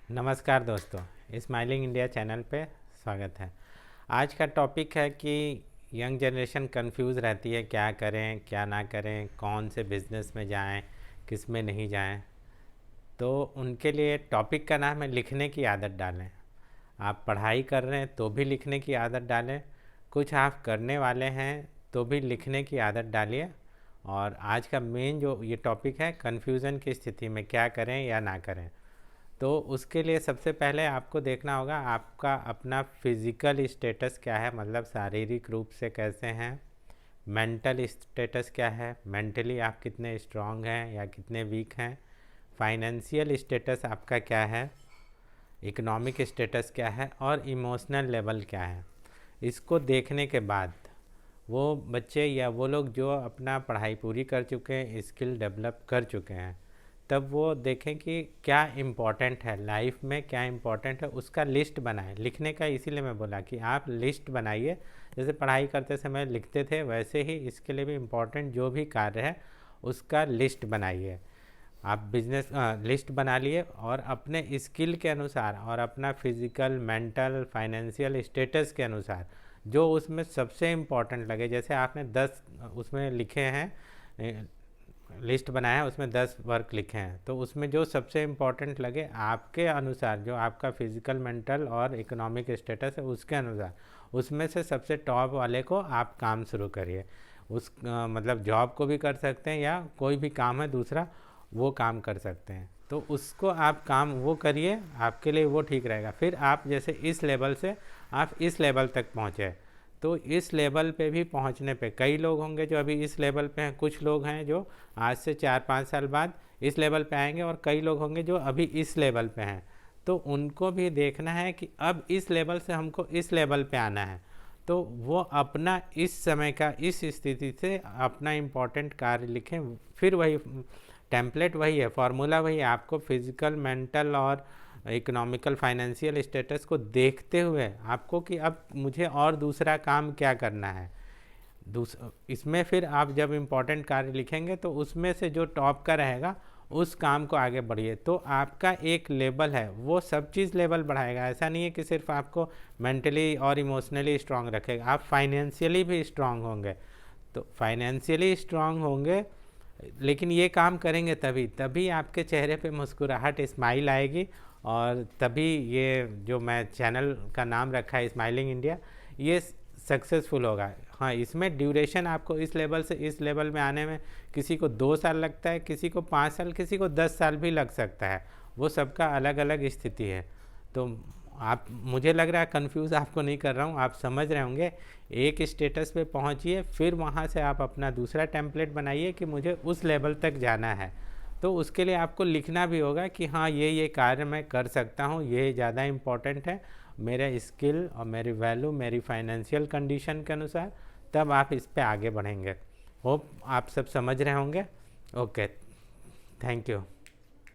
नमस्कार दोस्तों, smiling India channel पे स्वागत है। आज का टॉपिक है कि यंग जनरेशन कंफ्यूज रहती है, क्या करें क्या ना करें, कौन से बिज़नेस में जाएं, किस में नहीं जाएं। तो उनके लिए टॉपिक का नाम है लिखने की आदत डालें। आप पढ़ाई कर रहे हैं तो भी लिखने की आदत डालें, कुछ आप करने वाले हैं तो भी लिखने की आदत डालिए। और आज का मेन जो ये टॉपिक है, कन्फ्यूज़न की स्थिति में क्या करें या ना करें। तो उसके लिए सबसे पहले आपको देखना होगा आपका अपना फिज़िकल स्टेटस क्या है, मतलब शारीरिक रूप से कैसे हैं। मेंटल स्टेटस क्या है, मेंटली आप कितने स्ट्रांग हैं या कितने वीक हैं। फाइनेंशियल स्टेटस आपका क्या है, इकोनॉमिक स्टेटस क्या है और इमोशनल लेवल क्या है। इसको देखने के बाद वो बच्चे या वो लोग जो अपना पढ़ाई पूरी कर चुके हैं, स्किल डेवलप कर चुके हैं, तब वो देखें कि क्या इम्पोर्टेंट है लाइफ में, क्या इम्पोर्टेंट है उसका लिस्ट बनाएं। लिखने का इसीलिए मैं बोला कि आप लिस्ट बनाइए। जैसे पढ़ाई करते समय लिखते थे, वैसे ही इसके लिए भी इम्पोर्टेंट जो भी कार्य है उसका लिस्ट बनाइए। आप बिजनेस लिस्ट बना लिए और अपने स्किल के अनुसार और अपना फिज़िकल, मेंटल, फाइनेंशियल स्टेटस के अनुसार जो उसमें सबसे इम्पोर्टेंट लगे। जैसे आपने 10 उसमें लिखे हैं, लिस्ट बनाया है, उसमें 10 वर्क लिखे हैं, तो उसमें जो सबसे इम्पोर्टेंट लगे आपके अनुसार, जो आपका फिज़िकल, मेंटल और इकोनॉमिक स्टेटस है उसके अनुसार, उसमें से सबसे टॉप वाले को आप काम शुरू करिए। मतलब जॉब को भी कर सकते हैं या कोई भी काम है दूसरा वो काम कर सकते हैं, तो उसको आप काम वो करिए, आपके लिए वो ठीक रहेगा। फिर आप जैसे इस लेवल से आप इस लेवल तक पहुँचे, तो इस लेवल पे भी पहुंचने पे कई लोग होंगे जो अभी इस लेवल पे हैं, कुछ लोग हैं जो आज से 4-5 साल बाद इस लेवल पे आएंगे और कई लोग होंगे जो अभी इस लेवल पे हैं। तो उनको भी देखना है कि अब इस लेवल से हमको इस लेवल पे आना है, तो वो अपना इस समय का इस स्थिति से अपना इम्पोर्टेंट कार्य लिखें। फिर वही टेम्पलेट वही है, फार्मूला वही है। आपको फिज़िकल, मेंटल और इकोनॉमिकल, फाइनेंशियल स्टेटस को देखते हुए आपको कि अब मुझे और दूसरा काम क्या करना है। इसमें फिर आप जब इम्पोर्टेंट कार्य लिखेंगे तो उसमें से जो टॉप का रहेगा उस काम को आगे बढ़िए। तो आपका एक लेवल है, वो सब चीज़ लेवल बढ़ाएगा। ऐसा नहीं है कि सिर्फ आपको मेंटली और इमोशनली स्ट्रांग रखेगा, आप फाइनेंशियली भी स्ट्रांग होंगे। तो फाइनेंशियली स्ट्रांग होंगे, लेकिन ये काम करेंगे तभी तभी आपके चेहरे पे मुस्कुराहट, स्माइल आएगी। और तभी ये जो मैं चैनल का नाम रखा है स्माइलिंग इंडिया, ये सक्सेसफुल होगा। हाँ, इसमें ड्यूरेशन आपको इस लेवल से इस लेवल में आने में किसी को 2 साल लगता है, किसी को 5 साल, किसी को 10 साल भी लग सकता है। वो सबका अलग अलग स्थिति है। तो आप, मुझे लग रहा है कंफ्यूज आपको नहीं कर रहा हूँ, आप समझ रहे होंगे। एक स्टेटस पे पहुँचिए, फिर वहाँ से आप अपना दूसरा टेम्पलेट बनाइए कि मुझे उस लेवल तक जाना है। तो उसके लिए आपको लिखना भी होगा कि हाँ, ये कार्य मैं कर सकता हूँ, ये ज़्यादा इम्पोर्टेंट है मेरे स्किल और मेरी वैल्यू, मेरी फाइनेंशियल कंडीशन के अनुसार। तब आप इस पे आगे बढ़ेंगे। होप आप सब समझ रहे होंगे। Okay, thank you.